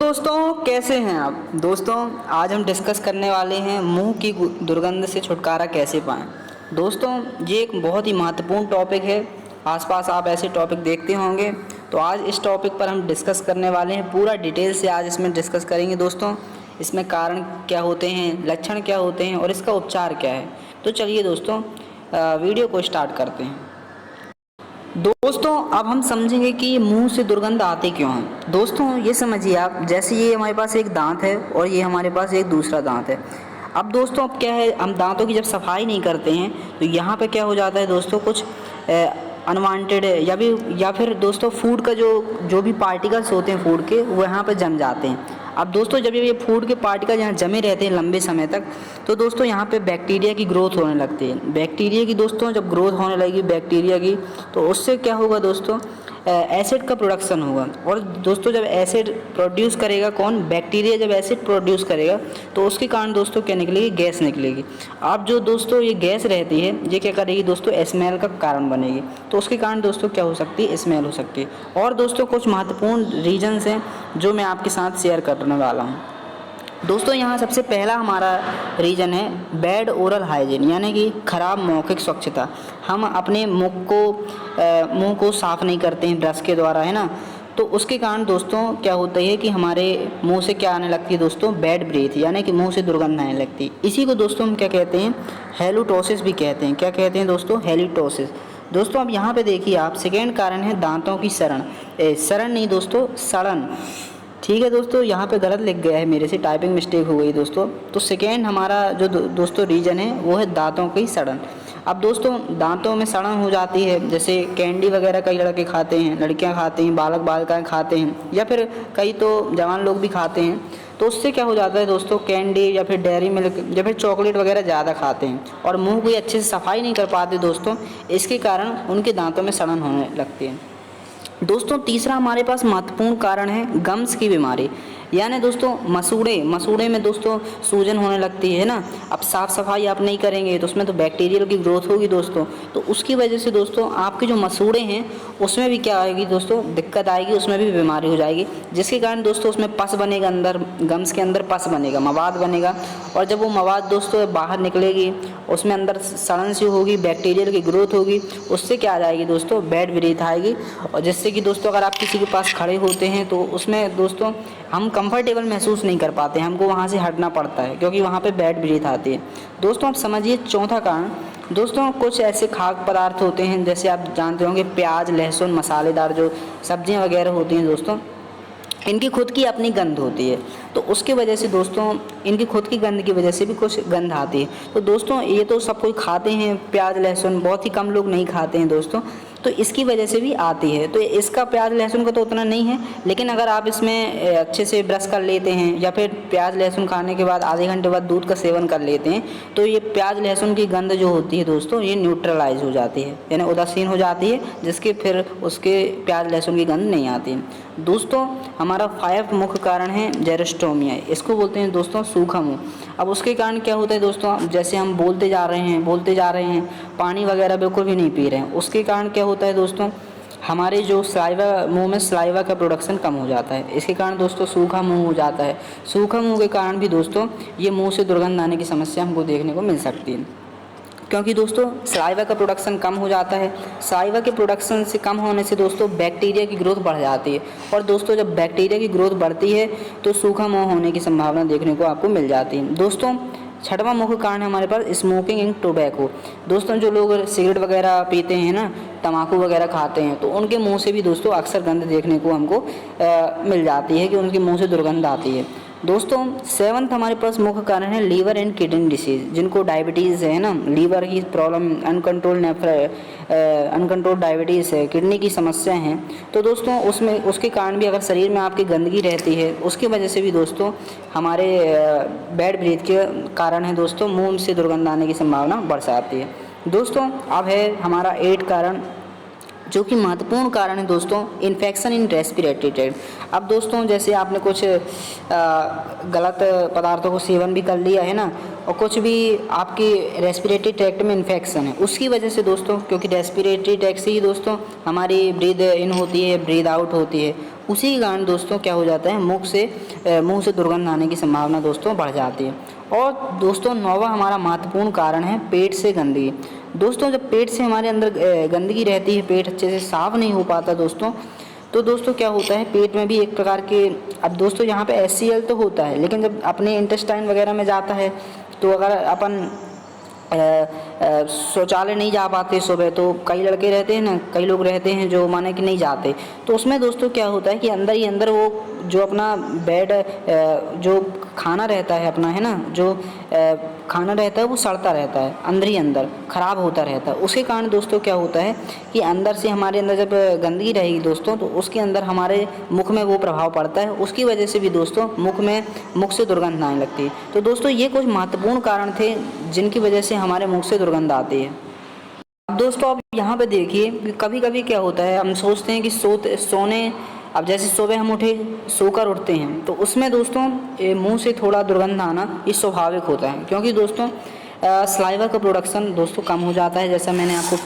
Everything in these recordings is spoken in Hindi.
दोस्तों कैसे हैं आप। दोस्तों आज हम डिस्कस करने वाले हैं मुंह की दुर्गंध से छुटकारा कैसे पाएं। दोस्तों ये एक बहुत ही महत्वपूर्ण टॉपिक है। आसपास आप ऐसे टॉपिक देखते होंगे, तो आज इस टॉपिक पर हम डिस्कस करने वाले हैं। पूरा डिटेल से आज इसमें डिस्कस करेंगे दोस्तों। इसमें कारण क्या होते हैं, लक्षण क्या होते हैं और इसका उपचार क्या है। तो चलिए दोस्तों वीडियो को स्टार्ट करते हैं। दोस्तों अब हम समझेंगे कि मुंह से दुर्गंध आती क्यों है। दोस्तों ये समझिए आप, जैसे ये हमारे पास एक दांत है और ये हमारे पास एक दूसरा दांत है। अब दोस्तों अब क्या है, हम दांतों की जब सफाई नहीं करते हैं तो यहाँ पे क्या हो जाता है दोस्तों, कुछ अनवांटेड या फिर दोस्तों फूड का जो भी पार्टिकल्स होते हैं फूड के, वो यहाँ पे जम जाते हैं। अब दोस्तों जब ये फूड के पार्टिकल यहाँ जमे रहते हैं लंबे समय तक, तो दोस्तों यहाँ पे बैक्टीरिया की ग्रोथ होने लगती है। बैक्टीरिया की दोस्तों जब ग्रोथ होने लगेगी बैक्टीरिया की, तो उससे क्या होगा दोस्तों, एसिड का प्रोडक्शन होगा। और दोस्तों जब एसिड प्रोड्यूस करेगा कौन, बैक्टीरिया जब एसिड प्रोड्यूस करेगा तो उसके कारण दोस्तों क्या निकलेगी, गैस निकलेगी। अब जो दोस्तों ये गैस रहती है ये क्या करेगी दोस्तों, स्मेल का कारण बनेगी। तो उसके कारण दोस्तों क्या हो सकती है, स्मेल हो सकती है। और दोस्तों कुछ महत्वपूर्ण रीजन्स हैं जो मैं आपके साथ शेयर करने वाला हूँ। दोस्तों यहाँ सबसे पहला हमारा रीजन है बैड ओरल हाइजीन, यानी कि खराब मौखिक स्वच्छता। हम अपने मुंह को साफ़ नहीं करते हैं ब्रश के द्वारा, है ना। तो उसके कारण दोस्तों क्या होता है कि हमारे मुंह से क्या आने लगती है दोस्तों, बैड ब्रीथ, यानी कि मुंह से दुर्गंध आने लगती है। इसी को दोस्तों हम क्या कहते हैं, हेलुटोसिस भी कहते हैं। क्या कहते हैं दोस्तों, हेलुटोसिस। दोस्तों अब यहाँ पे देखिए आप, सेकेंड कारण है दांतों की सड़न नहीं दोस्तों, सड़न। ठीक है दोस्तों, यहाँ पे गलत लिख गया है मेरे से, टाइपिंग मिस्टेक हो गई दोस्तों। तो सेकेंड हमारा जो दोस्तों रीजन है वो है दांतों की सड़न। अब दोस्तों दांतों में सड़न हो जाती है, जैसे कैंडी वगैरह कई लड़के खाते हैं, लड़कियाँ खाती हैं, बालक बालिकाएँ खाते हैं, या फिर कई तो जवान लोग भी खाते हैं। तो उससे क्या हो जाता है दोस्तों, कैंडी या फिर डेयरी मिल्क या फिर चॉकलेट वगैरह ज़्यादा खाते हैं और मुंह की अच्छे से सफाई नहीं कर पाते दोस्तों। इसके कारण उनके दांतों में सड़न होने लगती है। दोस्तों तीसरा हमारे पास महत्वपूर्ण कारण है गम्स की बीमारी, यानी दोस्तों मसूड़े में दोस्तों सूजन होने लगती है ना। अब साफ़ सफाई आप नहीं करेंगे तो उसमें तो बैक्टीरियल की ग्रोथ होगी दोस्तों। तो उसकी वजह से दोस्तों आपके जो मसूड़े हैं उसमें भी क्या आएगी दोस्तों, दिक्कत आएगी, उसमें भी बीमारी हो जाएगी। जिसके कारण दोस्तों उसमें पस बनेगा, अंदर गम्स के अंदर पस बनेगा, मवाद बनेगा। और जब वो मवाद दोस्तों बाहर निकलेगी उसमें अंदर सड़न सी होगी, बैक्टीरियल की ग्रोथ होगी, उससे क्या आ जाएगी दोस्तों, बैड ब्रीथ आएगी। और जिससे कि दोस्तों अगर आप किसी के पास खड़े होते हैं तो उसमें दोस्तों हम कंफर्टेबल महसूस नहीं कर पाते, हमको वहाँ से हटना पड़ता है क्योंकि वहाँ पे बैड ब्रीथ आती है। दोस्तों आप समझिए चौथा कारण, दोस्तों कुछ ऐसे खाद्य पदार्थ होते हैं, जैसे आप जानते होंगे प्याज, लहसुन, मसालेदार जो सब्जियां वगैरह होती हैं दोस्तों, इनकी खुद की अपनी गंध होती है। तो उसकी वजह से दोस्तों इनकी खुद की गंध की वजह से भी कुछ गंध आती है। तो दोस्तों ये तो सब कोई खाते हैं प्याज लहसुन, बहुत ही कम लोग नहीं खाते हैं दोस्तों, तो इसकी वजह से भी आती है। तो इसका प्याज लहसुन का तो उतना नहीं है, लेकिन अगर आप इसमें अच्छे से ब्रश कर लेते हैं या फिर प्याज लहसुन खाने के बाद आधे घंटे बाद दूध का सेवन कर लेते हैं, तो ये प्याज लहसुन की गंध जो होती है दोस्तों ये न्यूट्रलाइज हो जाती है, यानी उदासीन हो जाती है, जिसके फिर उसके प्याज लहसुन की गंध नहीं आती है। दोस्तों हमारा 5 मुख्य कारण है जेरोस्टोमिया, इसको बोलते हैं दोस्तों सूखा मुंह। अब उसके कारण क्या होता है दोस्तों, जैसे हम बोलते जा रहे हैं, पानी वगैरह बिल्कुल भी नहीं पी रहे हैं, उसके कारण क्या होता है दोस्तों, हमारे जो सलाइवा, मुंह में सलाइवा का प्रोडक्शन कम हो जाता है। इसके कारण दोस्तों सूखा मुंह हो जाता है। सूखा मुंह के कारण भी दोस्तों ये मुंह से दुर्गंध आने की समस्या हमको देखने को मिल सकती है, क्योंकि दोस्तों सलाइवा का प्रोडक्शन कम हो जाता है। सलाइवा के प्रोडक्शन से कम होने से दोस्तों बैक्टीरिया की ग्रोथ बढ़ जाती है, और दोस्तों जब बैक्टीरिया की ग्रोथ बढ़ती है तो सूखा मुंह होने की संभावना देखने को आपको मिल जाती है। दोस्तों छठवां मुख्य कारण है हमारे पास स्मोकिंग एंड टोबैको। दोस्तों जो लोग सिगरेट वगैरह पीते हैं ना, तम्बाकू वगैरह खाते हैं, तो उनके मुंह से भी दोस्तों अक्सर गंध देखने को हमको मिल जाती है कि उनके मुंह से दुर्गंध आती है। दोस्तों 7th हमारे पास मुख्य कारण है लीवर एंड किडनी डिसीज, जिनको डायबिटीज़ है ना, लीवर की प्रॉब्लम, अनकंट्रोल डायबिटीज़ है, किडनी की समस्या है। तो दोस्तों उसके कारण भी अगर शरीर में आपकी गंदगी रहती है, उसकी वजह से भी दोस्तों हमारे बैड ब्रीथ के कारण है दोस्तों मुंह से दुर्गंध आने की संभावना बढ़ जाती है। दोस्तों अब है हमारा 8 कारण, जो कि महत्वपूर्ण कारण है दोस्तों इन्फेक्शन इन रेस्पिरेटरी ट्रैक्ट। अब दोस्तों जैसे आपने कुछ गलत पदार्थों को सेवन भी कर लिया है ना, और कुछ भी आपकी रेस्पिरेटरी ट्रैक्ट में इन्फेक्शन है, उसकी वजह से दोस्तों, क्योंकि रेस्पिरेटरी ट्रैक्ट से ही दोस्तों हमारी ब्रीद इन होती है, ब्रीद आउट होती है, उसी के कारण दोस्तों क्या हो जाता है, मुंह से दुर्गंध आने की संभावना दोस्तों बढ़ जाती है। और दोस्तों 9वां हमारा महत्वपूर्ण कारण है पेट से गंदगी। दोस्तों जब पेट से हमारे अंदर गंदगी रहती है, पेट अच्छे से साफ नहीं हो पाता दोस्तों, तो दोस्तों क्या होता है, पेट में भी एक प्रकार के, अब दोस्तों यहाँ पे HCl तो होता है, लेकिन जब अपने इंटेस्टाइन वगैरह में जाता है, तो अगर अपन शौचालय नहीं जा पाते सुबह, तो कई लड़के रहते हैं ना, कई लोग रहते हैं जो माने कि नहीं जाते, तो उसमें दोस्तों क्या होता है कि अंदर ही अंदर वो जो अपना बेड जो खाना रहता है अपना, है ना, जो खाना रहता है वो सड़ता रहता है, अंदर ही अंदर ख़राब होता रहता है। उसके कारण दोस्तों क्या होता है कि अंदर से हमारे अंदर जब गंदगी रहेगी दोस्तों, तो उसके अंदर हमारे मुख में वो प्रभाव पड़ता है, उसकी वजह से भी दोस्तों मुख से दुर्गंध आने लगती है। तो दोस्तों ये कुछ महत्वपूर्ण कारण थे जिनकी वजह से हमारे मुख से दुर्गंध आती है। अब दोस्तों आप यहाँ पे देखिए कि कभी कभी क्या होता है, हम सोचते हैं कि सोने, अब जैसे सुबह हम सोकर उठते हैं, तो उसमें दोस्तों मुंह से थोड़ा दुर्गंध आना ये स्वाभाविक होता है, क्योंकि दोस्तों सलाइवा का प्रोडक्शन दोस्तों कम हो जाता है, जैसा मैंने आपको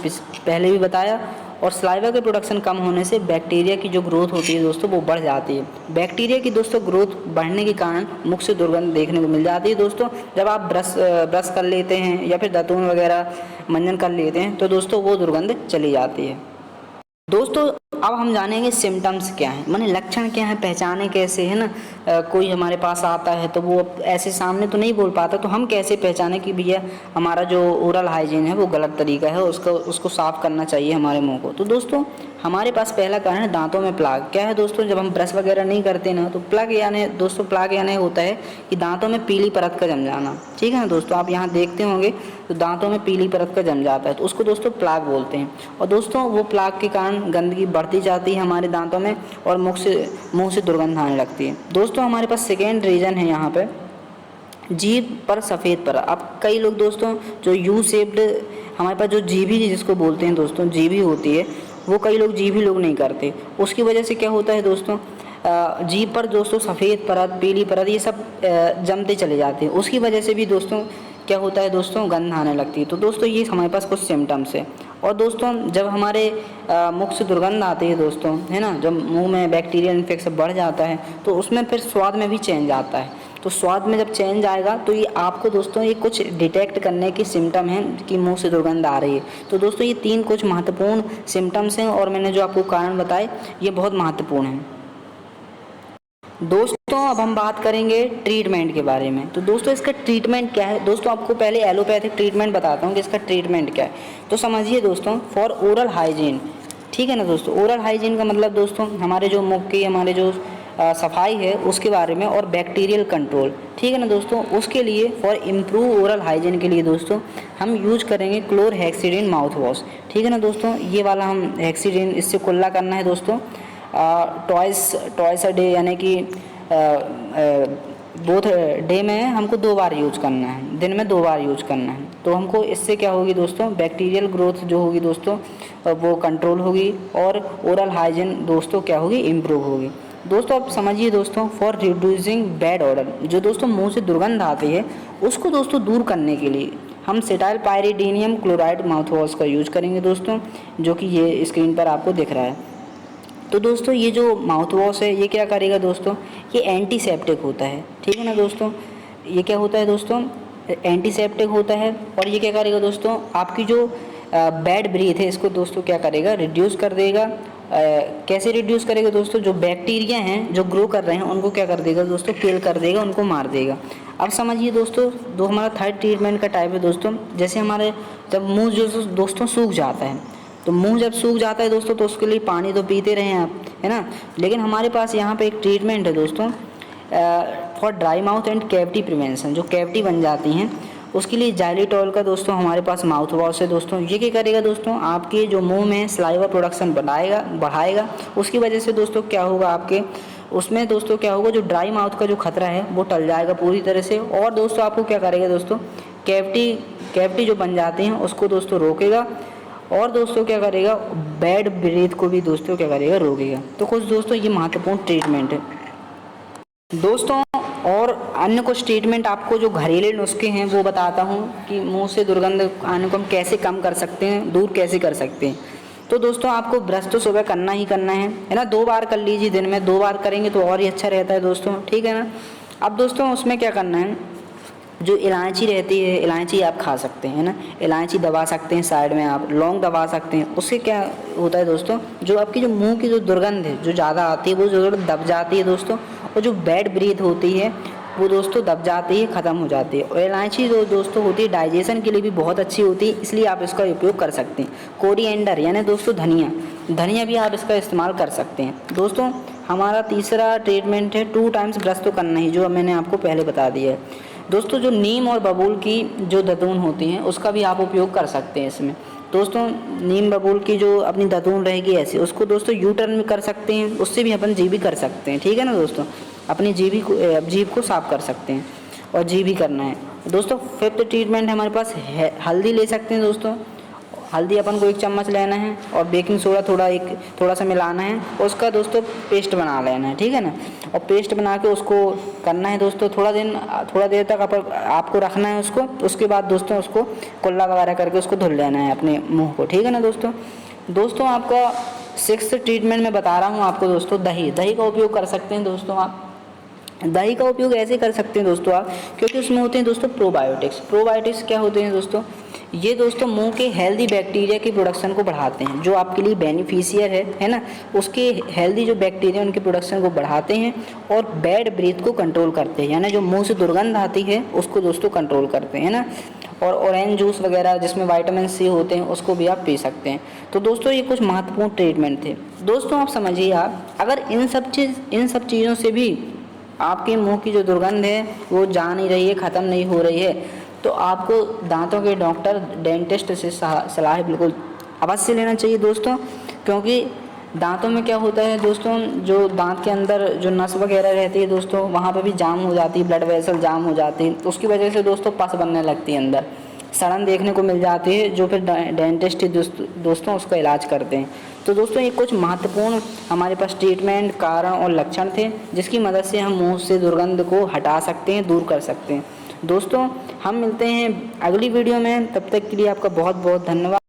पहले भी बताया। और सलाइवा के प्रोडक्शन कम होने से बैक्टीरिया की जो ग्रोथ होती है दोस्तों वो बढ़ जाती है। बैक्टीरिया की दोस्तों ग्रोथ बढ़ने के कारण मुख से दुर्गंध देखने को मिल जाती है दोस्तों। जब आप ब्रश कर लेते हैं या फिर दातून वगैरह मंजन कर लेते हैं, तो दोस्तों वो दुर्गंध चली जाती है। दोस्तों अब हम जानेंगे सिम्टम्स क्या हैं, माने लक्षण क्या हैं, पहचाने कैसे, है ना। कोई हमारे पास आता है तो वो ऐसे सामने तो नहीं बोल पाता, तो हम कैसे पहचाने कि भैया हमारा जो ओरल हाइजीन है वो गलत तरीका है, उसको साफ़ करना चाहिए हमारे मुंह को। तो दोस्तों हमारे पास पहला कारण है दांतों में प्लाक। क्या है दोस्तों, जब हम ब्रश वगैरह नहीं करते ना, तो प्लाक यानी होता है कि दांतों में पीली परत का जम जाना। ठीक है ना दोस्तों, आप यहाँ देखते होंगे तो दांतों में पीली परत का जम जाता है, तो उसको दोस्तों प्लाक बोलते हैं। और दोस्तों वो प्लाक के कारण गंदगी बढ़ती जाती है हमारे दांतों में और मुंह से दुर्गंध आने लगती है। दोस्तों हमारे पास सेकेंड रीज़न है यहाँ पे जीभ पर सफ़ेद परत। अब कई लोग दोस्तों जो यू शेप्ड, हमारे पास जो जीभी जिसको बोलते हैं दोस्तों, जीभी होती है, वो कई लोग जीभी लोग नहीं करते। उसकी वजह से क्या होता है दोस्तों, जीभ पर दोस्तों सफ़ेद परत, पीली परत, ये सब जमते चले जाते हैं। उसकी वजह से भी दोस्तों क्या होता है दोस्तों, गंध आने लगती है। तो दोस्तों ये हमारे पास कुछ सिम्टम्स है। और दोस्तों जब हमारे मुख से दुर्गंध आती है दोस्तों, है ना, जब मुंह में बैक्टीरियल इन्फेक्शन बढ़ जाता है, तो उसमें फिर स्वाद में भी चेंज आता है। तो स्वाद में जब चेंज आएगा तो ये आपको दोस्तों ये कुछ डिटेक्ट करने की सिम्टम है कि मुंह से दुर्गंध आ रही है। तो दोस्तों ये 3 कुछ महत्वपूर्ण सिम्टम्स हैं, और मैंने जो आपको कारण बताए ये बहुत महत्वपूर्ण हैं। दोस्तों अब हम बात करेंगे ट्रीटमेंट के बारे में। तो दोस्तों इसका ट्रीटमेंट क्या है, दोस्तों आपको पहले एलोपैथिक ट्रीटमेंट बताता हूँ कि इसका ट्रीटमेंट क्या है। तो समझिए दोस्तों, फॉर ओरल हाइजीन, ठीक है ना दोस्तों। ओरल हाइजीन का मतलब दोस्तों हमारे जो मुख की हमारे जो सफाई है उसके बारे में, और बैक्टीरियल कंट्रोल, ठीक है ना दोस्तों। उसके लिए फॉर इम्प्रूव ओरल हाइजीन के लिए दोस्तों हम यूज करेंगे क्लोरहेक्सिडिन माउथ वॉश, ठीक है ना दोस्तों। ये वाला हम हेक्सिडिन, इससे कुल्ला करना है दोस्तों ट्वाइस अ डे, यानी कि बोथ डे में हमको 2 बार यूज करना है, दिन में 2 बार यूज करना है। तो हमको इससे क्या होगी दोस्तों, बैक्टीरियल ग्रोथ जो होगी दोस्तों वो कंट्रोल होगी, और ओरल हाइजीन दोस्तों क्या होगी, इम्प्रूव होगी। दोस्तों आप समझिए दोस्तों, फॉर रिड्यूसिंग बैड ऑडर, जो दोस्तों मुंह से दुर्गंध आती है उसको दोस्तों दूर करने के लिए हम सेटाइल पायरिडीनियम क्लोराइड माउथ वॉश का यूज करेंगे दोस्तों, जो कि ये स्क्रीन पर आपको दिख रहा है। तो दोस्तों ये जो माउथ वॉश है ये क्या करेगा दोस्तों, ये एंटीसेप्टिक होता है, ठीक है ना दोस्तों। ये क्या होता है दोस्तों, एंटीसेप्टिक होता है। और ये क्या करेगा दोस्तों, आपकी जो बैड ब्रीथ है इसको दोस्तों क्या करेगा, रिड्यूस कर देगा। कैसे रिड्यूस करेगा दोस्तों, जो बैक्टीरिया हैं जो ग्रो कर रहे हैं उनको क्या कर देगा दोस्तों, किल कर देगा, उनको मार देगा। अब समझिए दोस्तों, जो हमारा थर्ड ट्रीटमेंट का टाइप है दोस्तों, जैसे हमारे जब मुंह जो दोस्तों सूख जाता है, तो मुंह जब सूख जाता है दोस्तों तो उसके लिए पानी तो पीते रहें आप, है ना। लेकिन हमारे पास यहाँ पे एक ट्रीटमेंट है दोस्तों for dry mouth and cavity prevention, जो कैविटी बन जाती हैं उसके लिए जाइलिटॉल का दोस्तों हमारे पास माउथ वॉश है दोस्तों। ये क्या करेगा दोस्तों, आपके जो मुंह में सलाइवा प्रोडक्शन बढ़ाएगा। उसकी वजह से दोस्तों क्या होगा, आपके उसमें दोस्तों क्या होगा, जो ड्राई माउथ का जो खतरा है वो टल जाएगा पूरी तरह से। और दोस्तों आपको क्या करेगा दोस्तों, कैविटी जो बन जाती हैं उसको दोस्तों रोकेगा। और दोस्तों क्या करेगा, बैड ब्रीथ को भी दोस्तों क्या करेगा, रोकेगा। तो कुछ दोस्तों ये महत्वपूर्ण ट्रीटमेंट है दोस्तों। और अन्य कुछ ट्रीटमेंट आपको जो घरेलू नुस्खे हैं वो बताता हूँ कि मुंह से दुर्गंध आने को हम कैसे कम कर सकते हैं, दूर कैसे कर सकते हैं। तो दोस्तों आपको ब्रश तो सुबह करना ही करना है ना, 2 बार कर लीजिए, दिन में 2 बार करेंगे तो और ही अच्छा रहता है दोस्तों, ठीक है ना। अब दोस्तों उसमें क्या करना है, जो इलायची रहती है, इलायची आप खा सकते हैं ना, इलायची दबा सकते हैं साइड में, आप लौंग दबा सकते हैं। उससे क्या होता है दोस्तों, जो आपकी जो मुंह की जो दुर्गंध है जो ज़्यादा आती है वो ज़रूर दब जाती है दोस्तों, और जो बैड ब्रीथ होती है वो दोस्तों दब जाती है, ख़त्म हो जाती है। और इलायची जो दोस्तों होती है डाइजेशन के लिए भी बहुत अच्छी होती है, इसलिए आप इसका उपयोग कर सकते हैं। कोरिएंडर यानी दोस्तों धनिया, धनिया भी आप इसका इस्तेमाल कर सकते हैं। दोस्तों हमारा तीसरा ट्रीटमेंट है 2 टाइम्स ब्रश तो करना ही, जो मैंने आपको पहले बता दिया है दोस्तों। जो नीम और बबूल की जो दतून होती हैं उसका भी आप उपयोग कर सकते हैं इसमें दोस्तों। नीम बबूल की जो अपनी दतून रहेगी ऐसी, उसको दोस्तों यू टर्न में कर सकते हैं, उससे भी अपन जीभ कर सकते हैं, ठीक है ना दोस्तों। अपनी जीभ को साफ कर सकते हैं और जीभ भी करना है दोस्तों। 5th ट्रीटमेंट हमारे पास है, हल्दी ले सकते हैं दोस्तों। हल्दी अपन को 1 चम्मच लेना है और बेकिंग सोडा थोड़ा सा मिलाना है, और उसका दोस्तों पेस्ट बना लेना है, ठीक है ना। और पेस्ट बना के उसको करना है दोस्तों, थोड़ा देर तक आपको रखना है उसको। उसके बाद दोस्तों उसको कुल्ला वगैरह करके उसको धुल लेना है अपने मुंह को, ठीक है ना दोस्तों। आपका 6th ट्रीटमेंट में बता रहा हूँ आपको दोस्तों, दही का उपयोग कर सकते हैं दोस्तों। आप दही का उपयोग ऐसे कर सकते हैं दोस्तों आप, क्योंकि उसमें होते हैं दोस्तों प्रोबायोटिक्स क्या होते हैं दोस्तों, ये दोस्तों मुंह के हेल्दी बैक्टीरिया की प्रोडक्शन को बढ़ाते हैं, जो आपके लिए बेनिफिशियर है ना। उसके हेल्दी जो बैक्टीरिया उनके प्रोडक्शन को बढ़ाते हैं और बैड ब्रीथ को कंट्रोल करते हैं, यानी जो मुंह से दुर्गंध आती है उसको दोस्तों कंट्रोल करते हैं ना। और ऑरेंज जूस वगैरह जिसमें विटामिन सी होते हैं उसको भी आप पी सकते हैं। तो दोस्तों ये कुछ महत्वपूर्ण ट्रीटमेंट थे दोस्तों। आप समझिए, आप अगर इन सब चीज़ों से भी आपके मुंह की जो दुर्गंध है वो जा नहीं रही है, ख़त्म नहीं हो रही है, तो आपको दांतों के डॉक्टर डेंटिस्ट से सलाह बिल्कुल अवश्य लेना चाहिए दोस्तों। क्योंकि दांतों में क्या होता है दोस्तों, जो दांत के अंदर जो नस वगैरह रहती है दोस्तों, वहाँ पे भी जाम हो जाती है, ब्लड वेसल जाम हो जाती है, तो उसकी वजह से दोस्तों पस बनने लगती है, अंदर सड़न देखने को मिल जाती है, जो फिर डेंटिस्ट दोस्तों उसका इलाज करते हैं। तो दोस्तों ये कुछ महत्वपूर्ण हमारे पास ट्रीटमेंट, कारण और लक्षण थे, जिसकी मदद से हम मुंह से दुर्गंध को हटा सकते हैं, दूर कर सकते हैं दोस्तों। हम मिलते हैं अगली वीडियो में, तब तक के लिए आपका बहुत बहुत धन्यवाद।